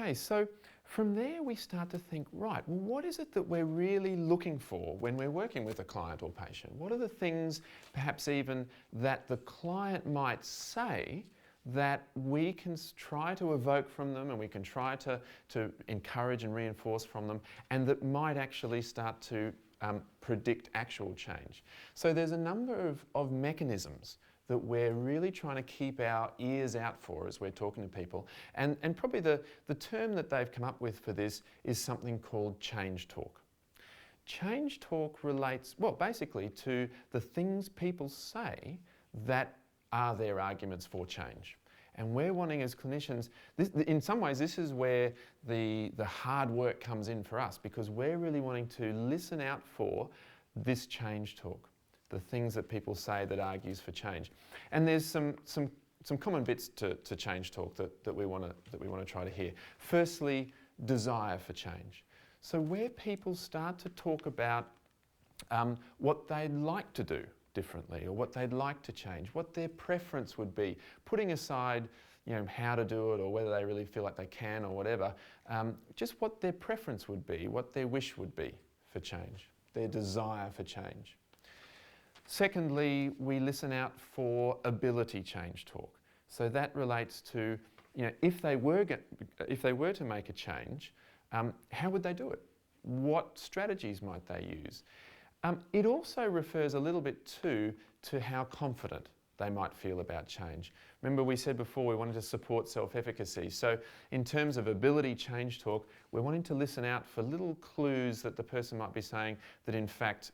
Okay, so from there we start to think, right, well, what is it that we're really looking for when we're working with a client or patient? What are the things, perhaps even, that the client might say that we can try to evoke from them and we can try to encourage and reinforce from them, and that might actually start to predict actual change? So there's a number of mechanisms that we're really trying to keep our ears out for as we're talking to people. And probably the term that they've come up with for this is something called change talk. Change talk relates, well, basically to the things people say that are their arguments for change. And we're wanting as clinicians, in some ways this is where the hard work comes in for us, because we're really wanting to listen out for this change talk, the things that people say that argues for change. And there's some common bits to change talk that we want to try to hear. Firstly, desire for change. So where people start to talk about what they'd like to do differently, or what they'd like to change, what their preference would be, putting aside how to do it or whether they really feel like they can or whatever, just what their preference would be, what their wish would be for change, their desire for change. Secondly, we listen out for ability change talk. So that relates to, if they were to make a change, how would they do it? What strategies might they use? It also refers a little bit to how confident they might feel about change. Remember, we said before we wanted to support self-efficacy. So in terms of ability change talk, we're wanting to listen out for little clues that the person might be saying that in fact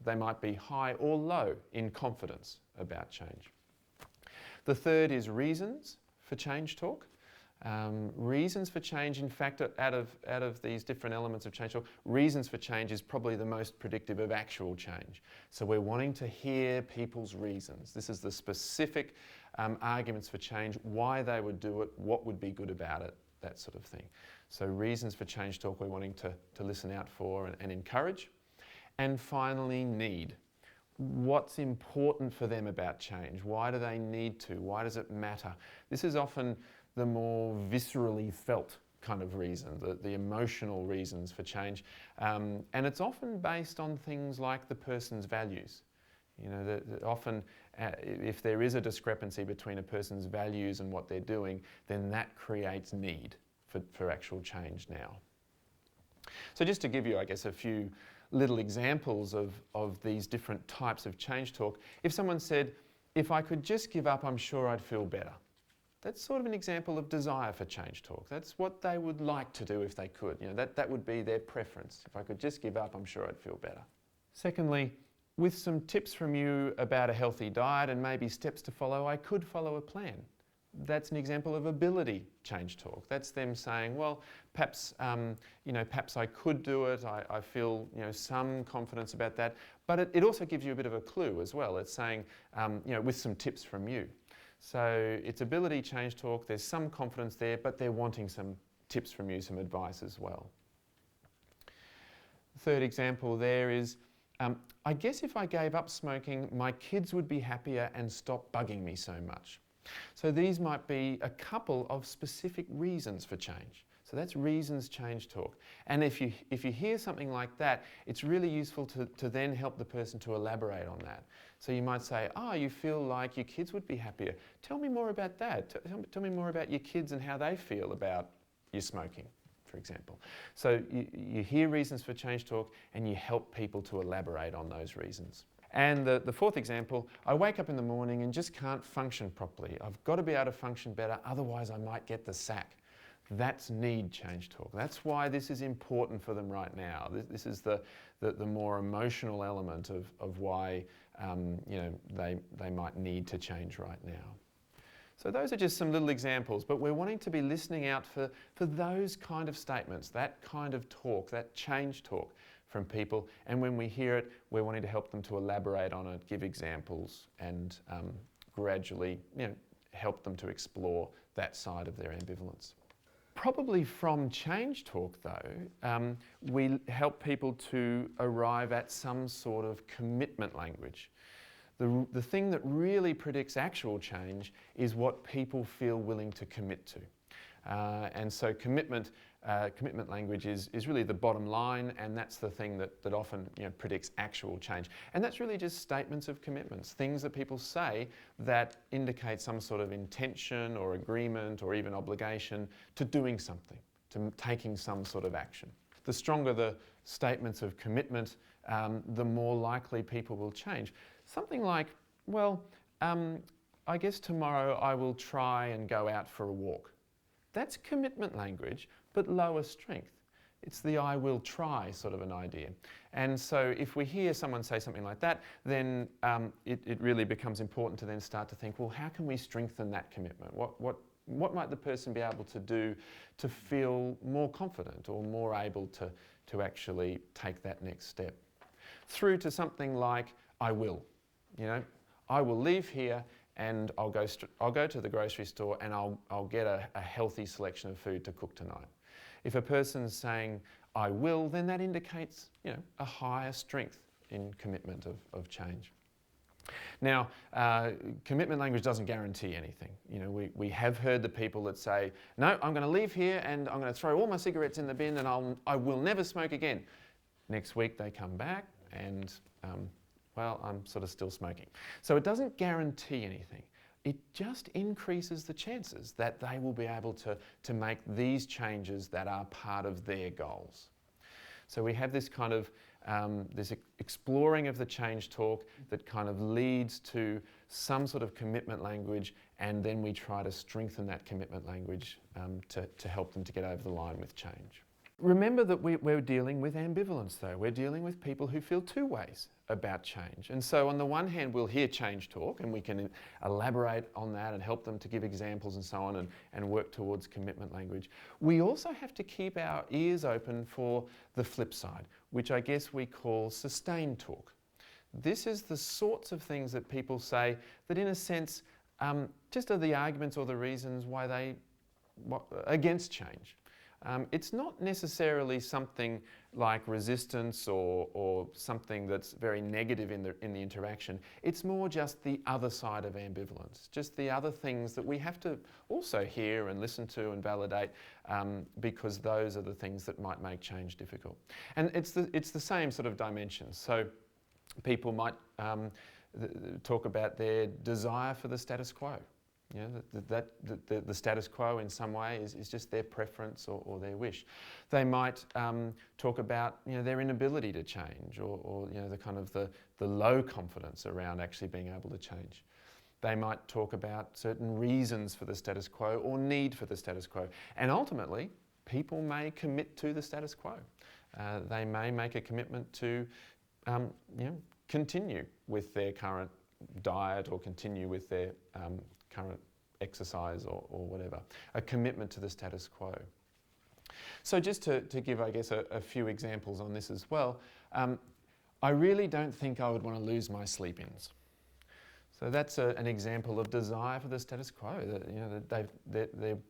they might be high or low in confidence about change. The third is reasons for change talk. Reasons for change, in fact, out of these different elements of change talk, reasons for change is probably the most predictive of actual change. So we're wanting to hear people's reasons. This is the specific arguments for change, why they would do it, what would be good about it, that sort of thing. So reasons for change talk we're wanting to listen out for and encourage. And finally, need. What's important for them about change? Why do they need to? Why does it matter? This is often the more viscerally felt kind of reason, the emotional reasons for change. And it's often based on things like the person's values. Often if there is a discrepancy between a person's values and what they're doing, then that creates need for actual change now. So just to give you, I guess, a few little examples of these different types of change talk, if someone said, if I could just give up, I'm sure I'd feel better. That's sort of an example of desire for change talk. That's what they would like to do if they could. That would be their preference. If I could just give up, I'm sure I'd feel better. Secondly, with some tips from you about a healthy diet and maybe steps to follow, I could follow a plan. That's an example of ability change talk. That's them saying, well, perhaps I could do it. I feel some confidence about that. But it also gives you a bit of a clue as well. It's saying, with some tips from you. So it's ability change talk. There's some confidence there, but they're wanting some tips from you, some advice as well. Third example there is, I guess if I gave up smoking, my kids would be happier and stop bugging me so much. So these might be a couple of specific reasons for change. So that's reasons change talk. And if you hear something like that, it's really useful to then help the person to elaborate on that. So you might say, you feel like your kids would be happier. Tell me more about that. Tell me more about your kids and how they feel about you smoking, for example. So you hear reasons for change talk and you help people to elaborate on those reasons. And the fourth example, I wake up in the morning and just can't function properly. I've got to be able to function better, otherwise I might get the sack. That's need change talk. That's why this is important for them right now. This is the more emotional element of why they might need to change right now. So those are just some little examples, but we're wanting to be listening out for those kind of statements, that kind of talk, that change talk from people. And when we hear it, we're wanting to help them to elaborate on it, give examples, and gradually help them to explore that side of their ambivalence. Probably from change talk though, we help people to arrive at some sort of commitment language. The thing that really predicts actual change is what people feel willing to commit to. And so commitment language is really the bottom line, and that's the thing that often predicts actual change. And that's really just statements of commitments, things that people say that indicate some sort of intention or agreement or even obligation to doing something, to taking some sort of action. The stronger the statements of commitment, the more likely people will change. Something like, well, I guess tomorrow I will try and go out for a walk. That's commitment language, but lower strength. It's the I will try sort of an idea. And so if we hear someone say something like that, then it really becomes important to then start to think, well, how can we strengthen that commitment? What might the person be able to do to feel more confident or more able to actually take that next step? Through to something like, I will. I will leave here and I'll go to the grocery store and I'll get a healthy selection of food to cook tonight. If a person's saying, I will, then that indicates a higher strength in commitment of change. Now, commitment language doesn't guarantee anything. We have heard the people that say, no, I'm going to leave here and I'm going to throw all my cigarettes in the bin and I will never smoke again. Next week they come back and well, I'm sort of still smoking. So it doesn't guarantee anything. It just increases the chances that they will be able to make these changes that are part of their goals. So we have this kind of this exploring of the change talk that kind of leads to some sort of commitment language, and then we try to strengthen that commitment language to help them to get over the line with change. Remember that we're dealing with ambivalence though. We're dealing with people who feel two ways about change. And so on the one hand, we'll hear change talk and we can elaborate on that and help them to give examples and so on and work towards commitment language. We also have to keep our ears open for the flip side, which I guess we call sustained talk. This is the sorts of things that people say that in a sense just are the arguments or the reasons why against change. It's not necessarily something like resistance or something that's very negative in the interaction. It's more just the other side of ambivalence, just the other things that we have to also hear and listen to and validate because those are the things that might make change difficult. And it's the same sort of dimensions. So people might talk about their desire for the status quo. The status quo in some way is just their preference or their wish. They might talk about their inability to change or the kind of the low confidence around actually being able to change. They might talk about certain reasons for the status quo or need for the status quo. And ultimately, people may commit to the status quo. They may make a commitment to continue with their current diet or continue with their current exercise or whatever, a commitment to the status quo. So just to give, I guess, a few examples on this as well, I really don't think I would want to lose my sleep-ins. So that's an example of desire for the status quo.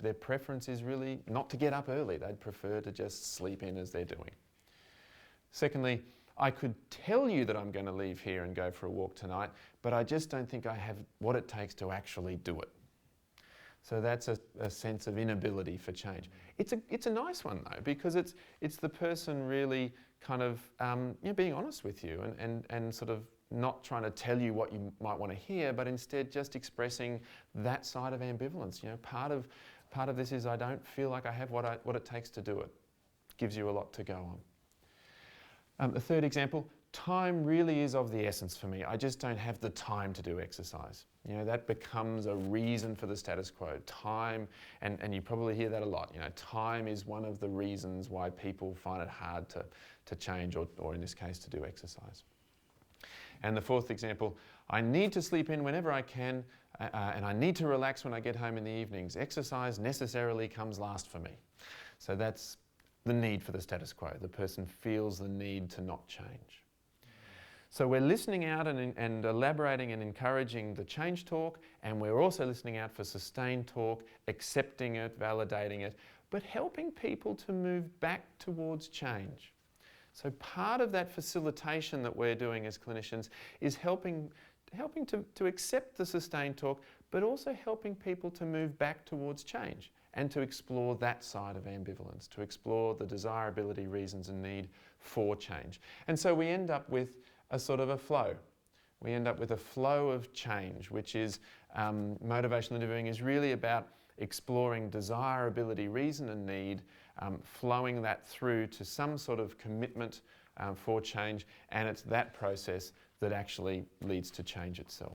Their preference is really not to get up early. They'd prefer to just sleep in as they're doing. Secondly, I could tell you that I'm going to leave here and go for a walk tonight, but I just don't think I have what it takes to actually do it. So that's a sense of inability for change. It's a nice one though, because it's the person really kind of being honest with you and sort of not trying to tell you what you might want to hear, but instead just expressing that side of ambivalence. Part of this is I don't feel like I have what it takes to do it. Gives you a lot to go on. A third example, time really is of the essence for me. I just don't have the time to do exercise. That becomes a reason for the status quo. Time, and you probably hear that a lot. Time is one of the reasons why people find it hard to change or in this case to do exercise. And the fourth example, I need to sleep in whenever I can and I need to relax when I get home in the evenings. Exercise necessarily comes last for me. So that's the need for the status quo. The person feels the need to not change. So we're listening out and elaborating and encouraging the change talk, and we're also listening out for sustained talk, accepting it, validating it, but helping people to move back towards change. So part of that facilitation that we're doing as clinicians is helping to accept the sustained talk, but also helping people to move back towards change. and to explore that side of ambivalence, to explore the desirability, reasons and need for change. And so we end up with a sort of a flow. We end up with a flow of change, which is motivational interviewing is really about exploring desirability, reason and need, flowing that through to some sort of commitment for change, and it's that process that actually leads to change itself.